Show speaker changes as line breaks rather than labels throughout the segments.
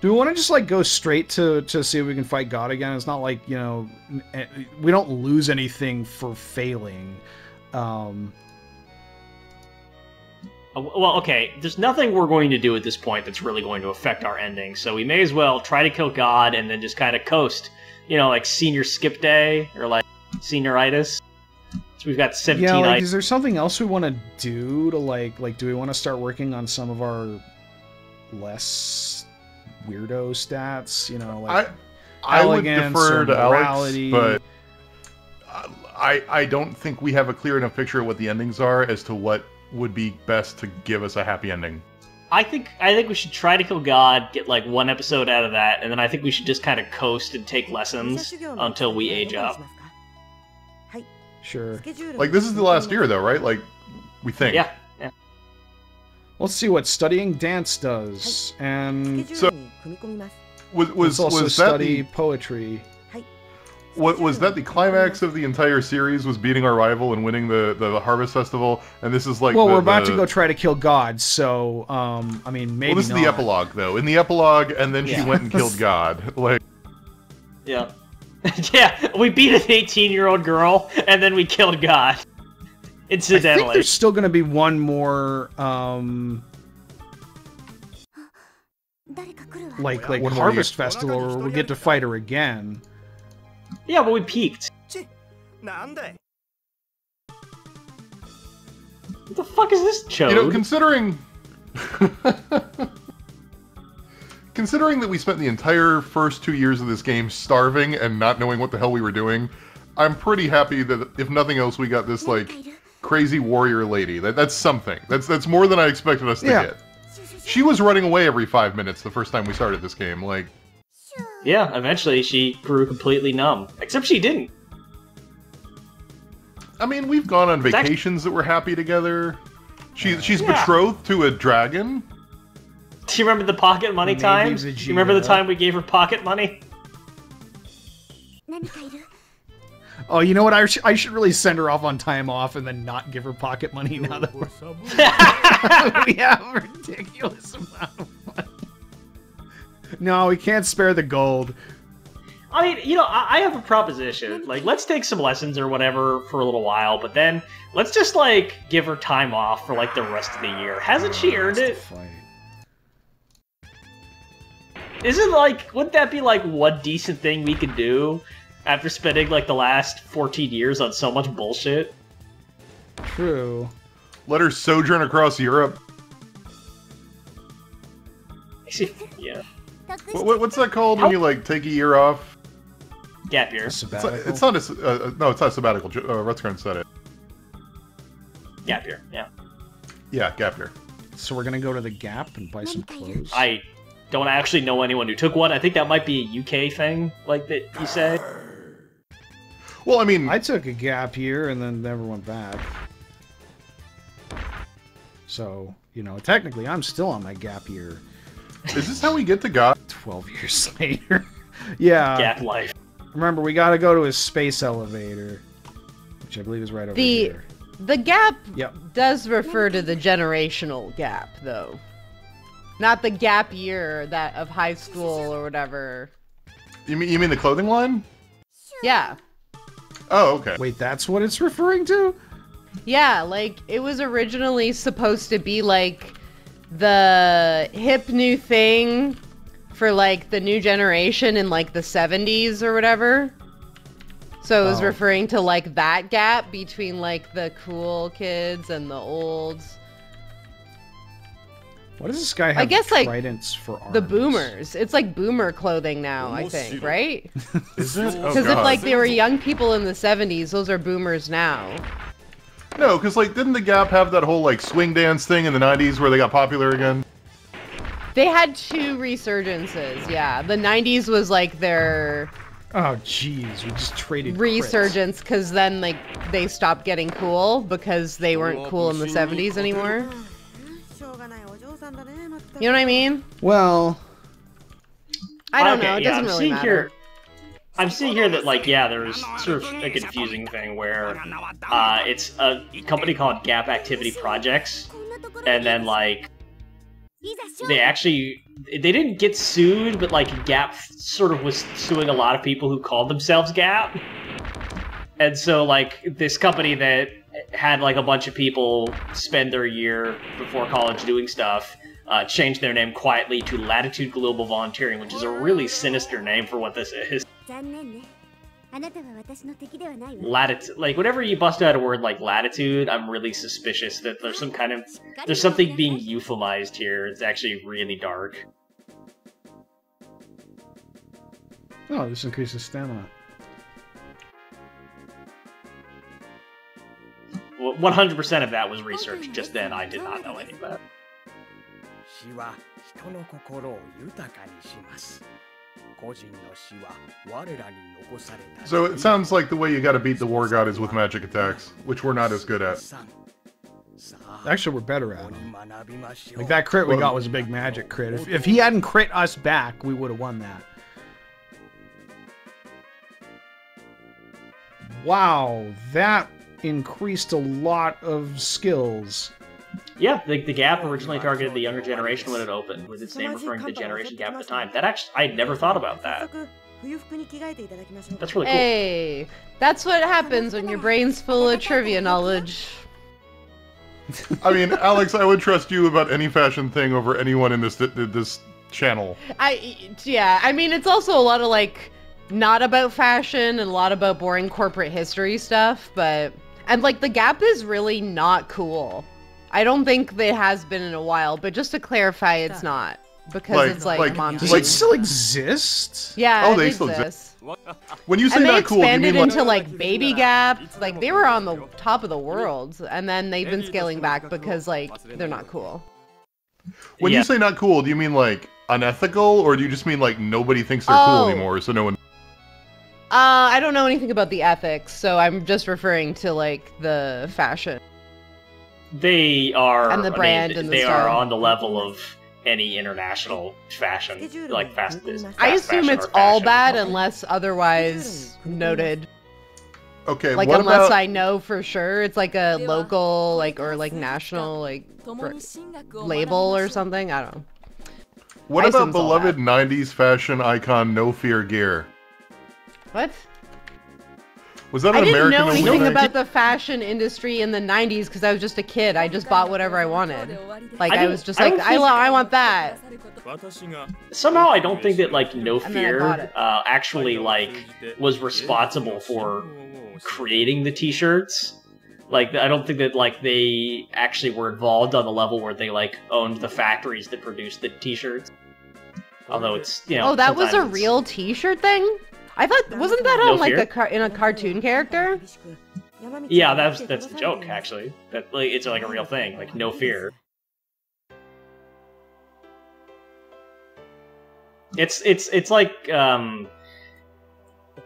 Do we want to just like go straight to see if we can fight God again? It's not like, you know, we don't lose anything for failing.
Well, okay, there's nothing we're going to do at this point that's really going to affect our ending, so we may as well try to kill God and then just kind of coast. You know, like senior skip day, or like senioritis. So we've got 17
Yeah, like,
items.
is there something else we want to do to, like, do we want to start working on some of our less weirdo stats? You know, like,
I would
elegance
defer
or
to
morality.
Alex, but I don't think we have a clear enough picture of what the endings are as to what would be best to give us a happy ending.
I think we should try to kill God, get like one episode out of that, and then I think we should just kind of coast and take lessons until we age up.
Sure.
Like, this is the last year, though, right? Like, we think.
Yeah.
Let's see what studying dance does, and
So, was
also
that
study
the
poetry.
was that the climax of the entire series? Was beating our rival and winning the Harvest Festival? And this is like,
Well, we're about to go try to kill God, so I mean, maybe.
Well, this is the epilogue, though. In the epilogue, and then she went and killed God. Like,
Yeah. Yeah, we beat an 18-year-old girl, and then we killed God. Incidentally.
I think there's still going to be one more, like
one more
Harvest Festival where we get to fight her again.
Yeah, but we peaked. What the fuck is this, Chode?
you know, considering that we spent the entire first 2 years of this game starving and not knowing what the hell we were doing, I'm pretty happy that, if nothing else, we got this, like, crazy warrior lady. That's something. That's more than I expected us to get. She was running away every 5 minutes the first time we started this game, like...
Yeah, eventually she grew completely numb. Except she didn't.
I mean, we've gone on vacations that we're happy together. She's betrothed to a dragon.
Do you remember the pocket money times? Do you remember the time we gave her pocket money?
Oh, you know what? I should really send her off on time off and then not give her pocket money now that we have a ridiculous amount of money. No, we can't spare the gold.
I mean, you know, I have a proposition. Like, let's take some lessons or whatever for a little while, but then let's just, like, give her time off for, like, the rest of the year. Hasn't she earned it? Isn't, like, wouldn't that be, like, one decent thing we could do after spending, like, the last 14 years on so much bullshit?
True.
Let her sojourn across Europe.
Yeah.
What's that called when you, like, take a year off?
Gap year.
It's not a... no, it's not a sabbatical. Rutskarn said it.
Gap year, yeah.
Yeah, gap year.
So we're gonna go to the Gap and buy some clothes?
I don't actually know anyone who took one. I think that might be a UK thing, like that you said.
Well, I mean...
I took a gap year and then never went back. So, you know, technically I'm still on my gap year.
Is this how we get to God?
12 years later. Yeah.
Gap life.
Remember, we gotta go to his space elevator, which I believe is right over here.
The gap does refer to the generational gap, though. Not the gap year that of high school or whatever.
You mean the clothing line?
Yeah.
Oh, okay.
Wait, that's what it's referring to?
Yeah, like, it was originally supposed to be, like, the hip new thing for, like, the new generation in, like, the 70s or whatever. So it was referring to, like, that gap between, like, the cool kids and the olds.
What does this guy have?
I guess, like,
tridents for arms?
The boomers. It's like boomer clothing now, I think, right?
Is it?
Because if, like, they were young people in the 70s, those are boomers now.
No, because, like, didn't the Gap have that whole, like, swing dance thing in the 90s where they got popular again?
They had two resurgences, yeah. The 90s was, like, their...
Oh, jeez, we just traded
resurgence, because then, like, they stopped getting cool because they weren't cool in the 70s anymore. You know what I mean?
Well...
I don't know, it doesn't really matter.
I'm seeing here that, like, yeah, there's sort of a confusing thing where it's a company called Gap Activity Projects, and then, like, they didn't get sued, but like Gap sort of was suing a lot of people who called themselves Gap. And so like this company that had like a bunch of people spend their year before college doing stuff, changed their name quietly to Latitude Global Volunteering, which is a really sinister name for what this is. Latitude, like whenever you bust out a word like latitude, I'm really suspicious that there's something being euphemized here. It's actually really dark.
Oh, this increases stamina.
100% of that was research. Just then, I did not know any of that.
So it sounds like the way you gotta beat the War God is with magic attacks, which we're not as good at.
Actually, we're better at them. Like that crit we got was a big magic crit. If he hadn't crit us back, we would have won that. Wow, that increased a lot of skills.
Yeah, the Gap originally targeted the younger generation when it opened, with its name referring to the generation gap at the time. That actually, I had never thought about that. That's really cool.
Hey, that's what happens when your brain's full of trivia knowledge.
I mean, Alex, I would trust you about any fashion thing over anyone in this channel.
Yeah, I mean, it's also a lot of, like, not about fashion and a lot about boring corporate history stuff, but... And, like, the Gap is really not cool. I don't think it has been in a while, but just to clarify, it's not. Because it's, like Monty.
Does it still exist?
Yeah,
oh,
it
they
exists.
still exist. When you say
and they
not cool, you
expanded
mean
into like Baby Gap. Like they were on the top of the world, and then they've been scaling back because like they're not cool.
When you say not cool, do you mean like unethical, or do you just mean like nobody thinks they're cool anymore, so no one?
I don't know anything about the ethics, so I'm just referring to like the fashion.
They are,
and the brand,
and they are on the level of any international fashion, like fast
I assume it's all bad unless otherwise noted.
Okay,
like
what
unless
about...
I know for sure it's like a local, like or like national, like label or something. I don't know.
What about beloved '90s fashion icon No Fear Gear?
What?
Was that an
I didn't
American
know anything
only?
about the fashion industry in the 90s because I was just a kid. I just bought whatever I wanted. Like, I was just like, I want that.
Somehow I don't think that, like, No Fear actually, like, was responsible for creating the t-shirts. Like, I don't think that, like, they actually were involved on the level where they, like, owned the factories that produced the t-shirts. Although it's, you know...
Oh, that was a real t-shirt thing? I thought, wasn't that on like in a cartoon character?
Yeah, that's the joke actually. That like it's like a real thing, like No Fear. It's like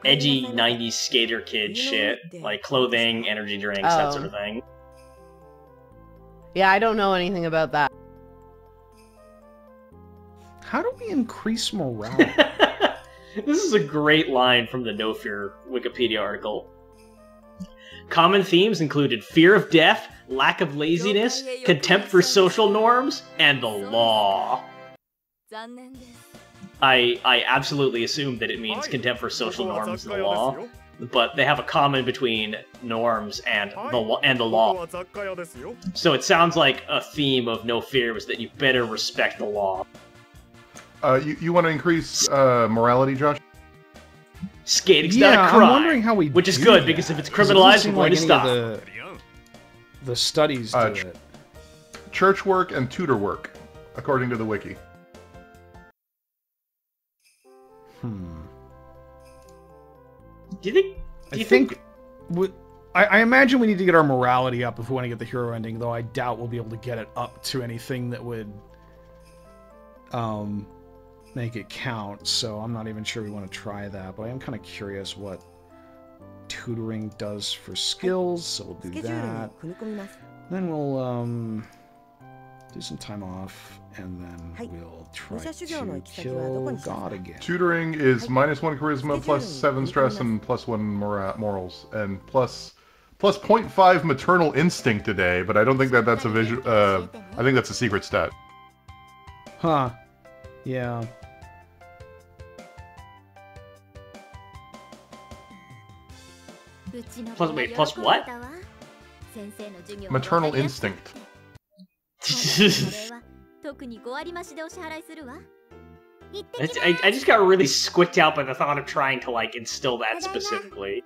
edgy '90s skater kid shit, like clothing, energy drinks, that sort of thing.
Yeah, I don't know anything about that.
How do we increase morale?
This is a great line from the No Fear Wikipedia article. Common themes included fear of death, lack of laziness, contempt for social norms, and the law. I absolutely assume that it means contempt for social norms and the law, but they have a common between norms and the law. So it sounds like a theme of No Fear was that you better respect the law.
You want to increase morality, Josh?
Skating's not a crime.
I'm wondering how we
which is good, because if it's criminalized, we're going to stop.
The studies do it.
Church work and tutor work, according to the wiki.
Do you think...
I imagine we need to get our morality up if we want to get the hero ending, though I doubt we'll be able to get it up to anything that would make it count, so I'm not even sure we want to try that, but I am kind of curious what tutoring does for skills, so we'll do that. Then we'll do some time off, and then we'll try to kill God again.
Tutoring is -1 charisma, +7 stress, and +1 morals, and plus 0.5 maternal instinct today, but I don't think that's a visual. I think that's a secret stat.
Huh. Yeah.
Plus, wait, plus what?
Maternal instinct.
I just got really squicked out by the thought of trying to, like, instill that specifically.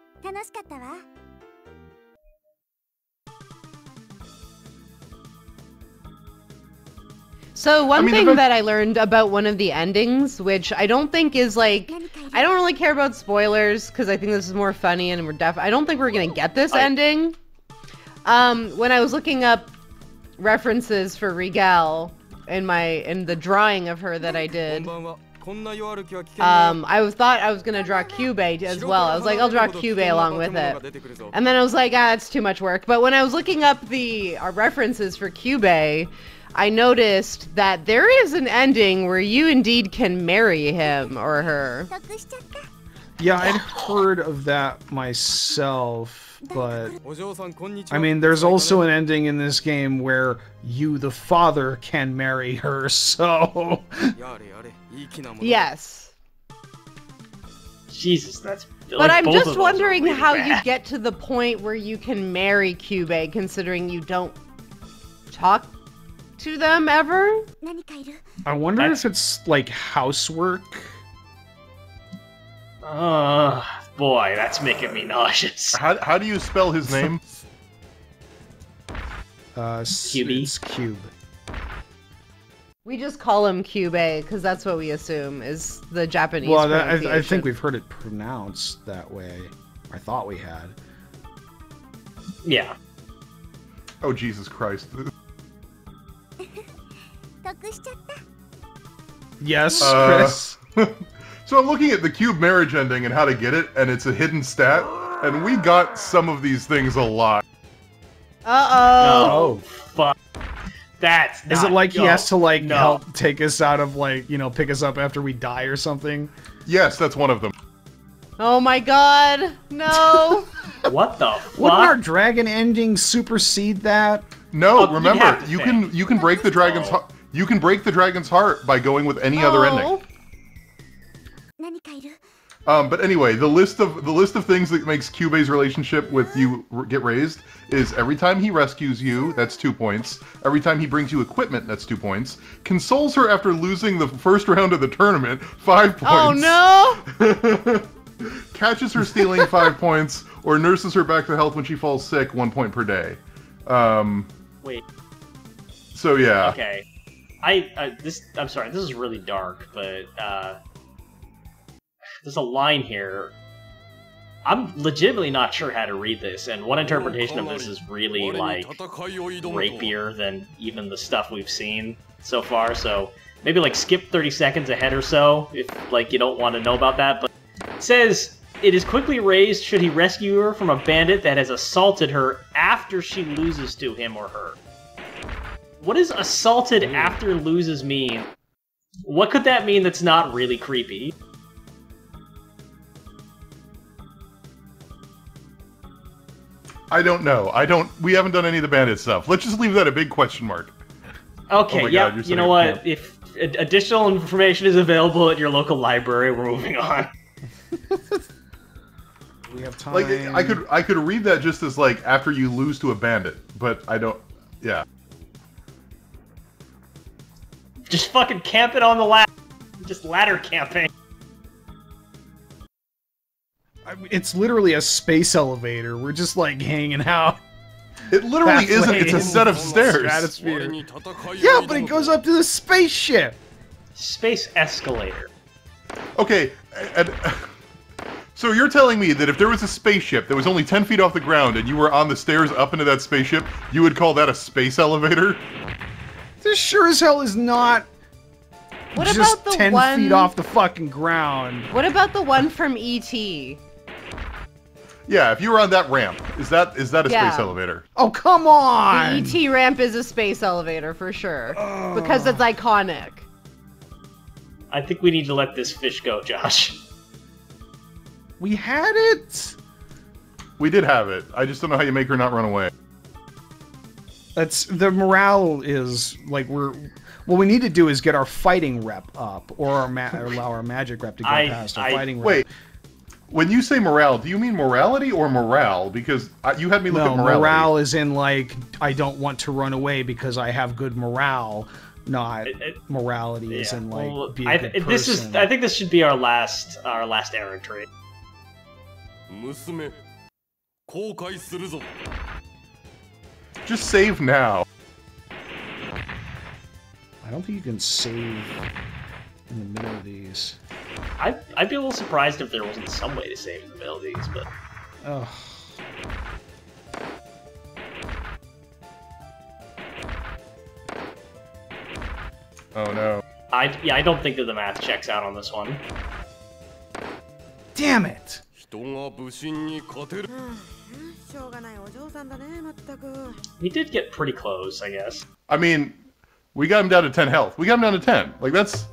So one
the
thing
fact-
that I learned about one of the endings, which I don't think is like, I don't really care about spoilers because I think this is more funny and I don't think we're gonna get this ending. When I was looking up references for Regal in the drawing of her that I did, I thought I was gonna draw Kyubey as well. I was like, I'll draw Kyubey along with it, and then I was like, it's too much work. But when I was looking up the references for Kyubey, I noticed that there is an ending where you indeed can marry him or her.
Yeah, I'd heard of that myself, but I mean, there's also an ending in this game where you, the father, can marry her, so...
Yes.
Jesus, that's...
But
like,
I'm
both of
just
those are
wondering
really
how
bad.
you get to the point where you can marry Kyubey, considering you don't talk to them ever?
I wonder if it's, like, housework?
Boy, that's making me nauseous.
How do you spell his name?
Kyubey?
It's Cube.
We just call him Kyubey, because that's what we assume is the Japanese
Well, I
pronunciation.
think we've heard it pronounced that way. I thought we had.
Yeah.
Oh, Jesus Christ.
Yes, Chris?
So I'm looking at the cube marriage ending and how to get it, and it's a hidden stat, and we got some of these things a lot.
Uh-oh.
Oh.
Fuck. That's
Is it
not-
like he has to, like,
no.
help take us out of, like, you know, pick us up after we die or something?
Yes, that's one of them.
Oh my god. No.
What the fuck?
Wouldn't our dragon ending supersede that?
No,
Oh, you'd
remember,
have to
you
think.
can break the dragon's
Oh.
heart. You can break the dragon's heart by going with any other ending.
Oh.
But anyway, the list of things that makes Kyubey's relationship with you get raised is every time he rescues you, that's 2 points. Every time he brings you equipment, that's 2 points. Consoles her after losing the first round of the tournament, 5 points.
Oh no.
Catches her stealing, 5 points, or nurses her back to health when she falls sick, 1 point per day.
Wait.
So yeah.
Okay. I'm sorry, this is really dark, but there's a line here. I'm legitimately not sure how to read this, and one interpretation of this is really, like, rapier than even the stuff we've seen so far, so maybe, like, skip 30 seconds ahead or so, if, like, you don't want to know about that, but it says, it is quickly raised should he rescue her from a bandit that has assaulted her after she loses to him or her. What does assaulted after loses mean? What could that mean that's not really creepy?
I don't know. We haven't done any of the bandit stuff. Let's just leave that a big question mark.
Okay,
Oh my
yeah,
God, you're
you know
setting
what?
up camp.
If additional information is available at your local library, we're moving on.
We have time.
Like I could read that just as like after you lose to a bandit, but I don't. Yeah.
Just fucking camping on the ladder. Just ladder camping.
It's literally a space elevator. We're just, like, hanging out.
It literally isn't.
Halfway
It's a
in
set of
the
stairs.
stratosphere. Yeah, but it goes up to the spaceship.
Space escalator.
Okay, and, so you're telling me that if there was a spaceship that was only 10 feet off the ground and you were on the stairs up into that spaceship, you would call that a space elevator?
This sure as hell is not
What
just
about the
10
one?
feet off the fucking ground.
What about the one from E.T.?
Yeah, if you were on that ramp, is that a
Yeah.
space elevator?
Oh, come
The
on!
E.T. ramp is a space elevator for sure, because it's iconic.
I think we need to let this fish go, Josh.
We had it!
We did have it. I just don't know how you make her not run away.
That's the morale is like what we need to do is get our fighting rep up, or allow our magic rep to go past our fighting rep.
Wait, when you say morale, do you mean morality or morale? Because you had me look at morality.
Morale is in like I don't want to run away because I have good morale. Not morality is in like be a good person.
I think this should be our last error trait.
Just save now.
I don't think you can save in the middle of these.
I'd be a little surprised if there wasn't some way to save in the middle of these, but...
Ugh.
Oh no.
I don't think that the math checks out on this one.
Damn it!
We did get pretty close, I guess.
I mean, we got him down to 10 health. We got him down to 10. Like, that's...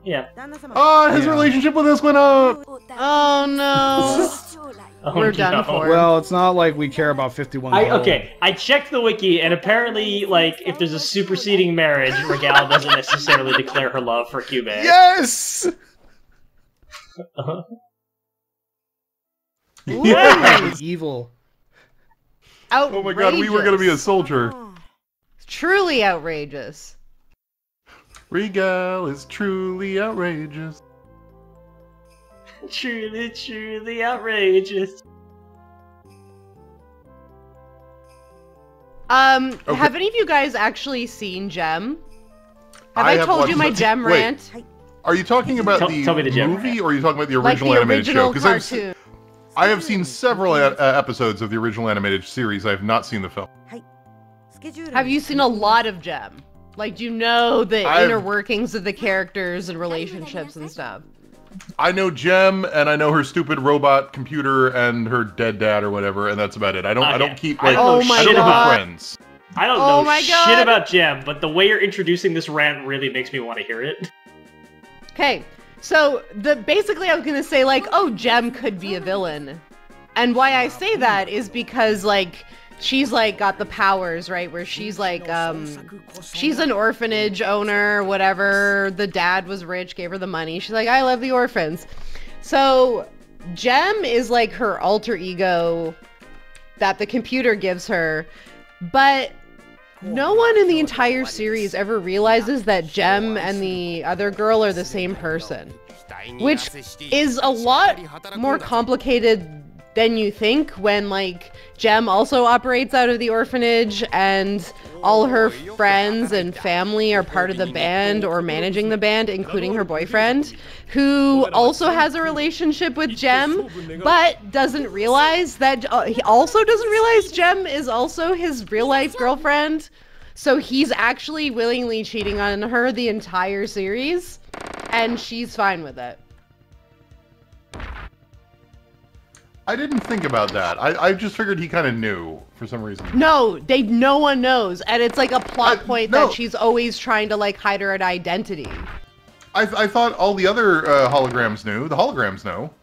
Yeah.
Oh, his relationship with us went up!
Oh no. We're done for.
Well, it's not like we care about 51 gold.
Okay, I checked the wiki, and apparently, like, if there's a superseding marriage, Regala doesn't necessarily declare her love for Cube.
Yes!
Yes!
Evil.
Outrageous.
Oh my god, we were gonna be a soldier.
Truly outrageous.
Regal is truly outrageous.
Truly outrageous.
Okay.
Have any of you guys actually seen Gem? Have I told you my Gem rant?
Are you talking about
Tell me the Gem
movie,
rant.
or are you talking about the
Like
original
the
animated
original
show?
cartoon.
I have seen several episodes of the original animated series. I have not seen the film.
Have you seen a lot of Gem? Like, do you know the inner workings of the characters and relationships and stuff?
I know Gem, and I know her stupid robot computer and her dead dad or whatever, and that's about it. I don't keep like
Oh my
I don't know
God.
her friends.
I don't
Oh
know
my
shit
God.
about Gem, but the way you're introducing this rant really makes me want to hear it.
Okay, so basically I was gonna say like, oh, Gem could be a villain. And why I say that is because like she's like got the powers, right? Where she's like she's an orphanage owner, whatever. The dad was rich, gave her the money. She's like, I love the orphans. So Gem is like her alter ego that the computer gives her, but no one in the entire series ever realizes that Gem and the other girl are the same person, which is a lot more complicated than you think when like Gem also operates out of the orphanage and all her friends and family are part of the band or managing the band, including her boyfriend, who also has a relationship with Gem, but doesn't realize that he also doesn't realize Gem is also his real life girlfriend. So he's actually willingly cheating on her the entire series, and she's fine with it.
I didn't think about that. I just figured he kind of knew for some reason.
No, no one knows, and it's like a plot point
no.
that she's always trying to like hide her identity.
I thought all the other holograms knew. The holograms know.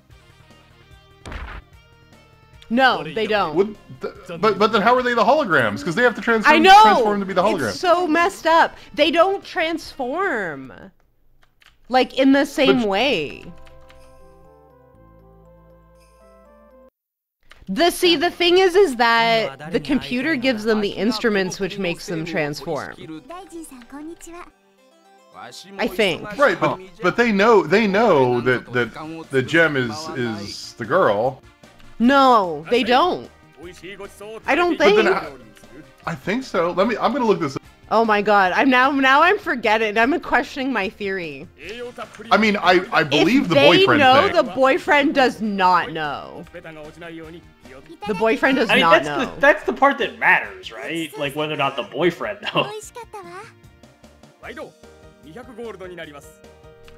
No, they don't.
But then how are they the holograms? Because they have to
I know!
transform to be the hologram.
It's so messed up. They don't transform. Like, in the same way. The thing is that the computer gives them the instruments which makes them transform. I think.
Right, but they know that the Gem is the girl.
No, they don't. I don't think.
I think so. I'm gonna look this up.
Oh my god, I'm forgetting. I'm questioning my theory.
I mean, I believe the
if
boyfriend
they know,
thing.
the boyfriend does not know. The boyfriend does not know.
That's the part that matters, right? Like whether or not the boyfriend knows.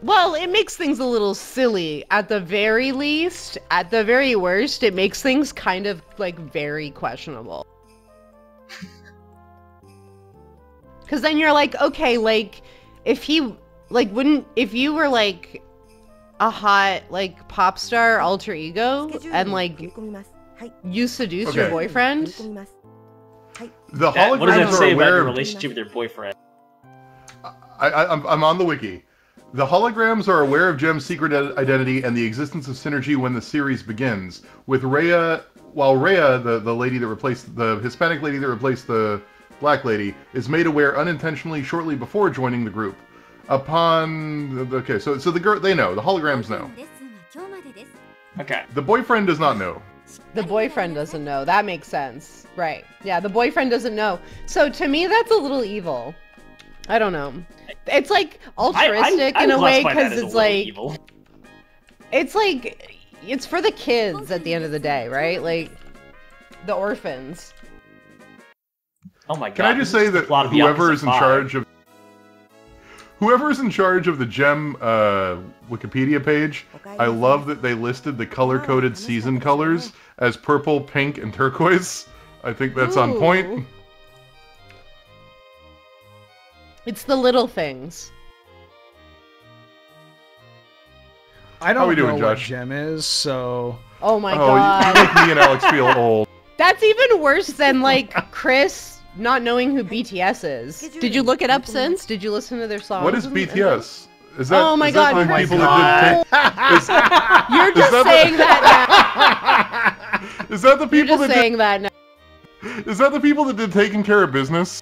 Well, it makes things a little silly. At the very least, at the very worst, it makes things kind of like very questionable. Cause then you're like, okay, like if he like if you were like a hot like pop star alter ego and like you seduce your boyfriend,
The
What does
holograms
that
are
say about
aware
your
of...
relationship with your boyfriend?
I'm on the wiki. The holograms are aware of Gem's secret identity and the existence of synergy when the series begins. With Rhea, while Rhea, the lady that replaced the Hispanic lady that replaced the black lady, is made aware unintentionally shortly before joining the group. Okay, so the girl, they know. The holograms know.
Okay.
The boyfriend does not know.
The boyfriend doesn't know. That makes sense. Right. Yeah, the boyfriend doesn't know. So to me, that's a little evil. I don't know. It's like altruistic in a way because it's like
evil.
It's like it's for the kids at the end of the day, right? Like the orphans.
Oh my god.
Can I just say that whoever is in charge of the Gem Wikipedia page, I love that they listed the color-coded season colors as purple, pink, and turquoise. I think that's on point.
It's the little things.
I don't
How we
know
doing,
what
Josh?
Gem is, so...
Oh my
You
god.
make me and Alex feel old.
That's even worse than like Chris not knowing who BTS is. Did you look it up since? Did you listen to their songs?
What is BTS? Is that,
Oh my
is that
god,
the
Chris.
people that did take...
You're just
that
saying that now.
Is that the
You're
people
just
that
saying that now.
Is that the people that did Taking Care of Business?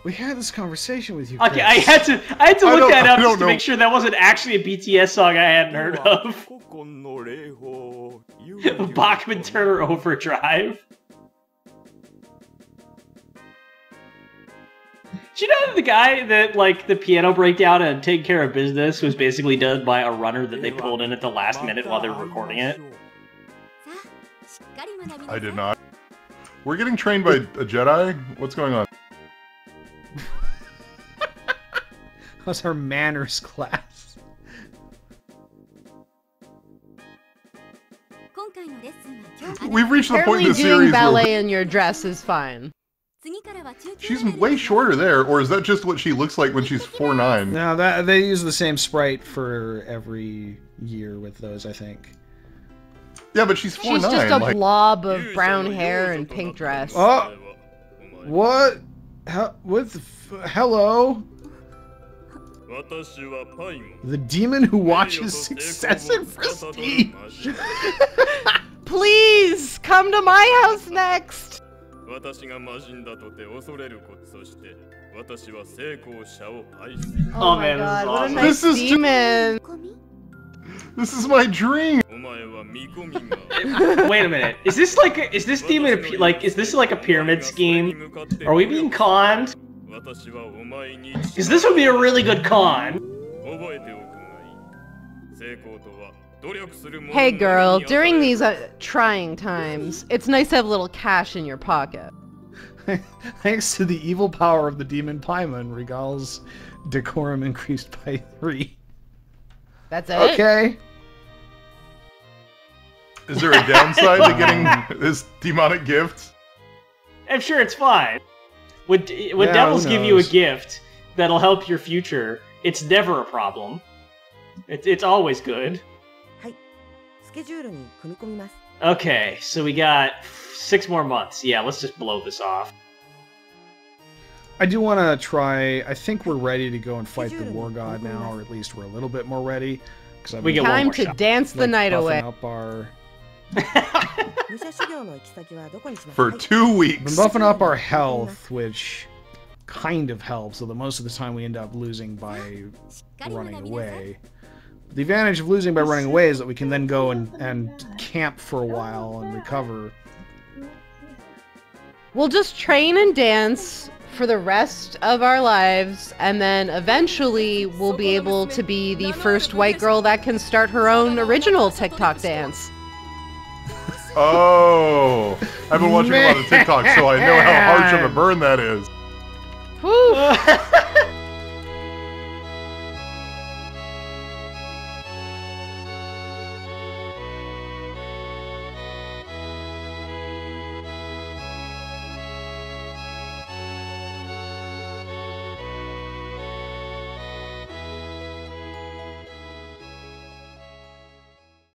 We had this conversation with you,
Okay,
Chris.
I had to look
don't-
that
I
up
don't
just to
know.
make sure that wasn't actually a BTS song I hadn't heard of. Bachman Turner Overdrive. Do you know the guy that, like, the piano breakdown and Taking Care of Business was basically done by a runner that they pulled in at the last minute while they were recording it?
I did not. We're getting trained by a Jedi? What's going on?
That's our manners class.
We've reached the point
Apparently
in the
doing
series
ballet
where
in your dress is fine.
she's way shorter there, or is that just what she looks like when she's 4'9"?
No, that they use the same sprite for every year with those, I think.
Yeah, but she's 4'9".
She's just a
like,
blob of brown hair and pink dress.
Oh, what? What? Hello? The demon who watches success and prestige.
Please come to my house next.
Oh,
my
man,
god, what a
this is awesome.
nice
This is just-
demon.
This is my dream!
Wait a minute. Is this like is this like a pyramid scheme? Are we being conned? Because this would be a really good con.
Hey girl, during these trying times, it's nice to have a little cash in your pocket.
Thanks to the evil power of the demon Paimon, Regal's decorum increased by 3.
That's it?
Okay.
Is there a downside to getting this demonic gift?
I'm sure it's fine. When
Yeah,
devils
who
give you a
knows?
gift that'll help your future, it's never a problem. It's always good. Okay, so we got 6 more months. Yeah, let's just blow this off.
I do want to try. I think we're ready to go and fight the War God now, or at least we're a little bit more ready. Because
We get one
Time
more
to
shot.
dance the night away.
Up our,
For 2
been
weeks.
buffing up our health, which kind of helps, although most of the time we end up losing by running away. The advantage of losing by running away is that we can then go and camp for a while and recover.
We'll just train and dance for the rest of our lives, and then eventually we'll be able to be the first white girl that can start her own original TikTok dance.
Oh, I've been watching a lot of TikTok, so I know how harsh of a burn that is.
Whew.